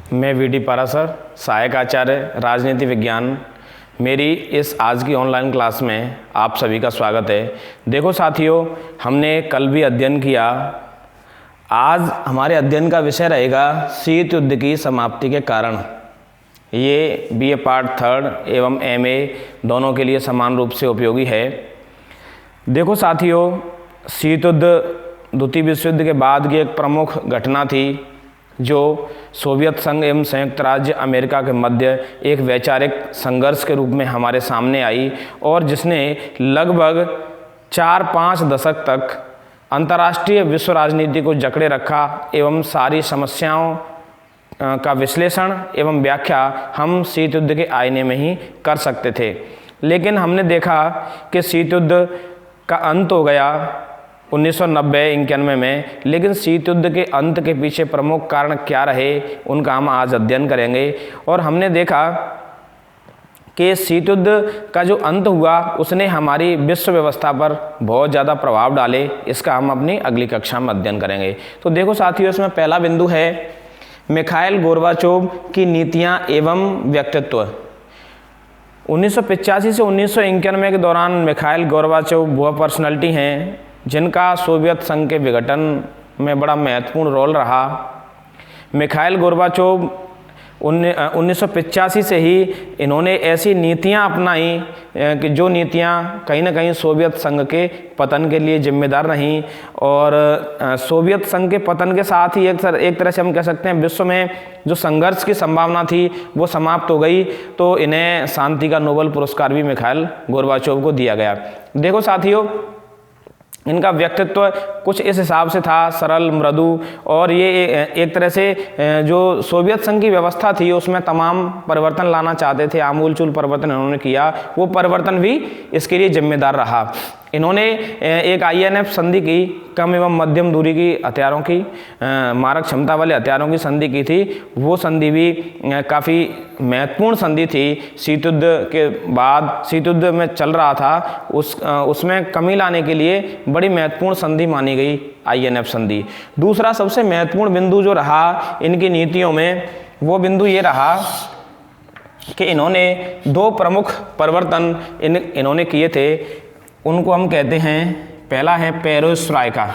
मैं वीडी पारासर, सहायक आचार्य राजनीति विज्ञान। मेरी इस आज की ऑनलाइन क्लास में आप सभी का स्वागत है। देखो साथियों, हमने कल भी अध्ययन किया। आज हमारे अध्ययन का विषय रहेगा शीत युद्ध की समाप्ति के कारण। ये बीए पार्ट 3 एवं एमए दोनों के लिए समान रूप से उपयोगी है। देखो साथियों, शीत युद्ध द्वितीय विश्व युद्ध के बाद की एक प्रमुख घटना थी जो सोवियत संघ एवं संयुक्त राज्य अमेरिका के मध्य एक वैचारिक संघर्ष के रूप में हमारे सामने आई और जिसने लगभग 4-5 दशक तक अंतर्राष्ट्रीय विश्व राजनीति को जकड़े रखा एवं सारी समस्याओं का विश्लेषण एवं व्याख्या हम शीत युद्ध के आईने में ही कर सकते थे। लेकिन हमने देखा कि शीत युद्ध का अंत हो गया 1990-91 में, लेकिन शीत युद्ध के अंत के पीछे प्रमुख कारण क्या रहे उनका हम आज अध्ययन करेंगे। और हमने देखा कि शीत युद्ध का जो अंत हुआ उसने हमारी विश्व व्यवस्था पर बहुत ज़्यादा प्रभाव डाले। इसका हम अपनी अगली कक्षा में अध्ययन करेंगे। तो देखो साथियों, इसमें पहला बिंदु है मिखाइल गोर्बाचोव की नीतियाँ एवं व्यक्तित्व। 1985 से 1991 के दौरान मिखाइल गोर्बाचोव वह पर्सनैलिटी हैं जिनका सोवियत संघ के विघटन में बड़ा महत्वपूर्ण रोल रहा। मिखाइल गोर्बाचोव 1985 से ही इन्होंने ऐसी नीतियां अपनाई कि जो नीतियां कहीं ना कहीं सोवियत संघ के पतन के लिए जिम्मेदार रहीं। और सोवियत संघ के पतन के साथ ही एक तरह से हम कह सकते हैं विश्व में जो संघर्ष की संभावना थी वो समाप्त हो गई। तो इन्हें शांति का नोबेल पुरस्कार भी मिखाइल गोर्बाचोव को दिया गया। देखो साथियों, इनका व्यक्तित्व कुछ इस हिसाब से था, सरल, मृदु, और ये एक तरह से जो सोवियत संघ की व्यवस्था थी उसमें तमाम परिवर्तन लाना चाहते थे। आमूलचूल परिवर्तन इन्होंने किया, वो परिवर्तन भी इसके लिए जिम्मेदार रहा। इन्होंने एक INF संधि की, कम एवं मध्यम दूरी की हथियारों की, मारक क्षमता वाले हथियारों की संधि की थी। वो संधि भी काफ़ी महत्वपूर्ण संधि थी। शीत युद्ध के बाद शीत युद्ध में चल रहा था उसमें कमी लाने के लिए बड़ी महत्वपूर्ण संधि मानी गई INF संधि। दूसरा सबसे महत्वपूर्ण बिंदु जो रहा इनकी नीतियों में, वो बिंदु ये रहा कि इन्होंने 2 प्रमुख परिवर्तन इन्होंने किए थे। उनको हम कहते हैं, पहला है पेरोस्ट्राइका।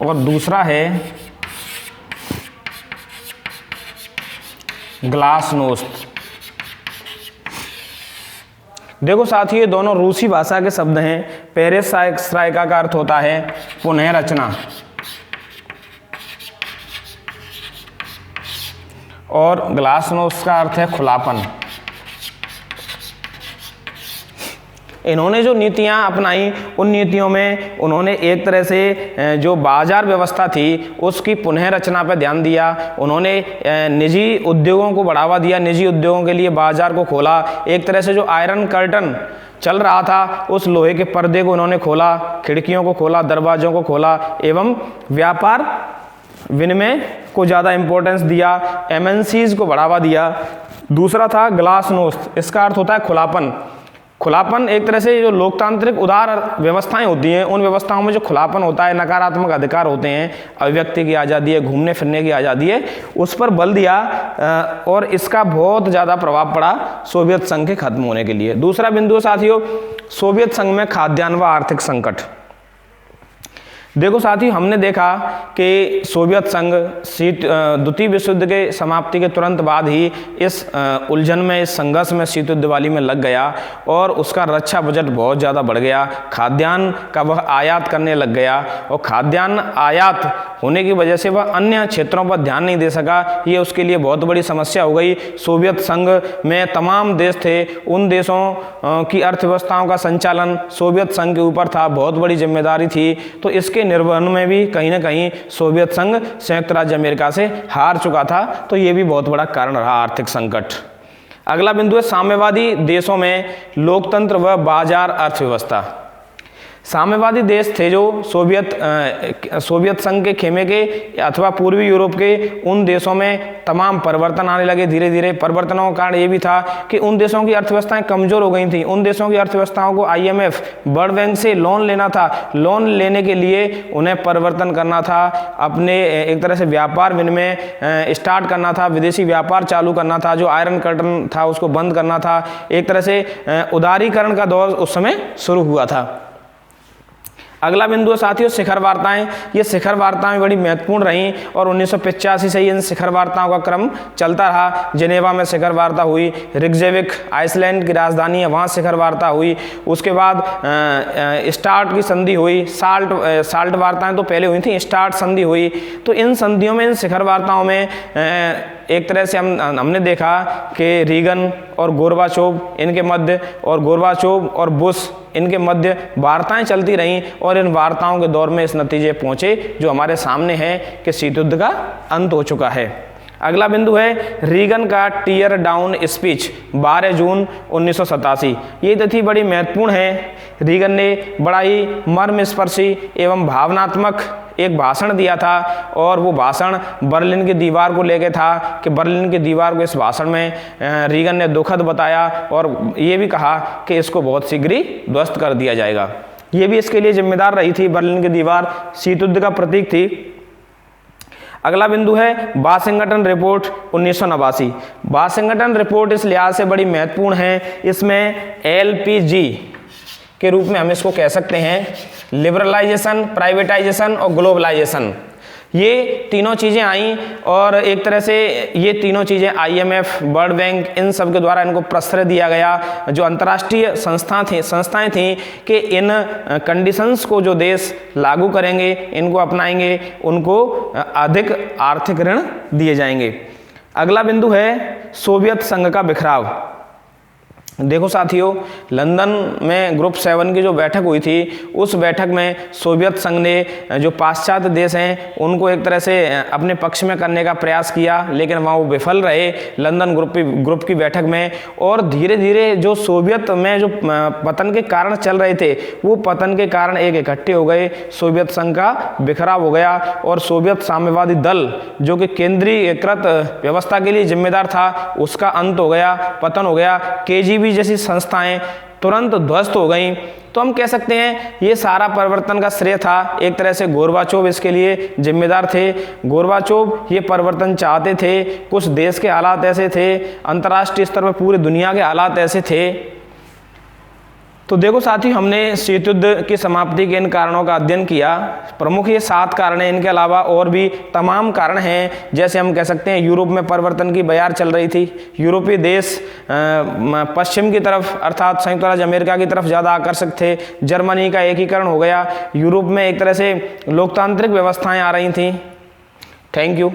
और दूसरा है ग्लासनोस्त। देखो साथियों, ये दोनों रूसी भाषा के शब्द हैं। पेरेस्ट्राइका का अर्थ होता है पुनः रचना और ग्लासनोस्त का अर्थ है खुलापन। इन्होंने जो नीतियां अपनाई उन नीतियों में उन्होंने एक तरह से जो बाजार व्यवस्था थी उसकी पुनः रचना पर ध्यान दिया। उन्होंने निजी उद्योगों को बढ़ावा दिया, निजी उद्योगों के लिए बाजार को खोला। एक तरह से जो आयरन कर्टन चल रहा था उस लोहे के पर्दे को उन्होंने खोला, खिड़कियों को खोला, दरवाजों को खोला एवं व्यापार विनिमय को ज़्यादा इम्पोर्टेंस दिया, MNCs को बढ़ावा दिया। दूसरा था ग्लासनोस्त। इसका अर्थ होता है खुलापन। खुलापन एक तरह से जो लोकतांत्रिक उदार व्यवस्थाएं होती हैं उन व्यवस्थाओं में जो खुलापन होता है, नकारात्मक अधिकार होते हैं, अभिव्यक्ति की आज़ादी है, घूमने फिरने की आज़ादी है, उस पर बल दिया और इसका बहुत ज़्यादा प्रभाव पड़ा सोवियत संघ के खत्म होने के लिए। दूसरा बिंदु साथियों, सोवियत संघ में खाद्यान्न व आर्थिक संकट। देखो साथियों, हमने देखा कि सोवियत संघ द्वितीय विश्व युद्ध के समाप्ति के तुरंत बाद ही इस उलझन में, इस संघर्ष में, शीत युद्ध वाली में लग गया और उसका रक्षा बजट बहुत ज़्यादा बढ़ गया। खाद्यान्न का वह आयात करने लग गया और खाद्यान्न आयात होने की वजह से वह अन्य क्षेत्रों पर ध्यान नहीं दे सका। ये उसके लिए बहुत बड़ी समस्या हो गई। सोवियत संघ में तमाम देश थे, उन देशों की अर्थव्यवस्थाओं का संचालन सोवियत संघ के ऊपर था, बहुत बड़ी जिम्मेदारी थी। तो इसके निर्वहन में भी कहीं ना कहीं सोवियत संघ संयुक्त राज्य अमेरिका से हार चुका था। तो ये भी बहुत बड़ा कारण रहा आर्थिक संकट। अगला बिंदु है साम्यवादी देशों में लोकतंत्र व बाजार अर्थव्यवस्था। साम्यवादी देश थे जो सोवियत संघ के खेमे के अथवा पूर्वी यूरोप के उन देशों में तमाम परिवर्तन आने लगे। धीरे धीरे परिवर्तनों का कारण ये भी था कि उन देशों की अर्थव्यवस्थाएं कमजोर हो गई थी। उन देशों की अर्थव्यवस्थाओं को IMF वर्ल्ड बैंक से लोन लेना था। लोन लेने के लिए उन्हें परिवर्तन करना था, अपने एक तरह से व्यापार विनिमय स्टार्ट करना था, विदेशी व्यापार चालू करना था, जो आयरन कर्टन था उसको बंद करना था। एक तरह से उदारीकरण का दौर उस समय शुरू हुआ था। अगला बिंदु है साथियों शिखर वार्ताएं। ये शिखर वार्ताएं बड़ी महत्वपूर्ण रहीं और 1985 से इन शिखर वार्ताओं का क्रम चलता रहा। जिनेवा में शिखर वार्ता हुई, रिकजेविक आइसलैंड की राजधानी है वहाँ शिखर वार्ता हुई। उसके बाद स्टार्ट की संधि हुई, साल्ट वार्ताएं तो पहले हुई थी, स्टार्ट संधि हुई। तो इन संधियों में, इन शिखर वार्ताओं में एक तरह से हमने देखा कि रीगन और गोर्बाचोव इनके मध्य और गोर्बाचोव और बुश इनके मध्य वार्ताएं चलती रहीं और इन वार्ताओं के दौर में इस नतीजे पहुंचे जो हमारे सामने है कि शीत युद्ध का अंत हो चुका है। अगला बिंदु है रीगन का टीयर डाउन स्पीच 12 जून 1987। ये तिथि बड़ी महत्वपूर्ण है। रीगन ने बड़ा ही मर्मस्पर्शी एवं भावनात्मक एक भाषण दिया था और वो भाषण बर्लिन की दीवार को लेके था कि बर्लिन की दीवार को इस भाषण में रीगन ने दुखद बताया और ये भी कहा कि इसको बहुत शीघ्र ही ध्वस्त कर दिया जाएगा। ये भी इसके लिए जिम्मेदार रही थी। बर्लिन की दीवार शीत युद्ध का प्रतीक थी। अगला बिंदु है वाशिंगटन रिपोर्ट 1989। वाशिंगटन रिपोर्ट इस लिहाज से बड़ी महत्वपूर्ण है, इसमें LPG के रूप में हम इसको कह सकते हैं, लिबरलाइजेशन, प्राइवेटाइजेशन और ग्लोबलाइजेशन, ये तीनों चीज़ें आई और एक तरह से ये तीनों चीज़ें IMF, वर्ल्ड बैंक इन सब के द्वारा इनको प्रश्रय दिया गया। जो अंतर्राष्ट्रीय संस्थाएं थीं कि इन कंडीशंस को जो देश लागू करेंगे, इनको अपनाएंगे, उनको अधिक आर्थिक ऋण दिए जाएंगे। अगला बिंदु है सोवियत संघ का बिखराव। देखो साथियों, लंदन में ग्रुप 7 की जो बैठक हुई थी, उस बैठक में सोवियत संघ ने जो पाश्चात्य देश हैं उनको एक तरह से अपने पक्ष में करने का प्रयास किया, लेकिन वहाँ वो विफल रहे लंदन ग्रुप की बैठक में। और धीरे धीरे जो सोवियत में जो पतन के कारण चल रहे थे, वो पतन के कारण एक इकट्ठे हो गए, सोवियत संघ का बिखराव हो गया और सोवियत साम्यवादी दल जो कि केंद्रीयकृत व्यवस्था के लिए जिम्मेदार था, उसका अंत हो गया, पतन हो गया। KGB जैसी संस्थाएं तुरंत ध्वस्त हो गईं। तो हम कह सकते हैं ये सारा परिवर्तन का श्रेय था, एक तरह से गोर्बाचोव इसके लिए जिम्मेदार थे। गोर्बाचोव ये परिवर्तन चाहते थे, कुछ देश के हालात ऐसे थे, अंतर्राष्ट्रीय स्तर पर पूरी दुनिया के हालात ऐसे थे। तो देखो साथियों, हमने शीत युद्ध की समाप्ति के इन कारणों का अध्ययन किया। प्रमुख ये 7 कारण हैं, इनके अलावा और भी तमाम कारण हैं। जैसे हम कह सकते हैं यूरोप में परिवर्तन की बयार चल रही थी, यूरोपीय देश पश्चिम की तरफ अर्थात संयुक्त राज्य अमेरिका की तरफ ज़्यादा आकर्षक थे। जर्मनी का एकीकरण हो गया, यूरोप में एक तरह से लोकतांत्रिक व्यवस्थाएं आ रही थी। Thank you.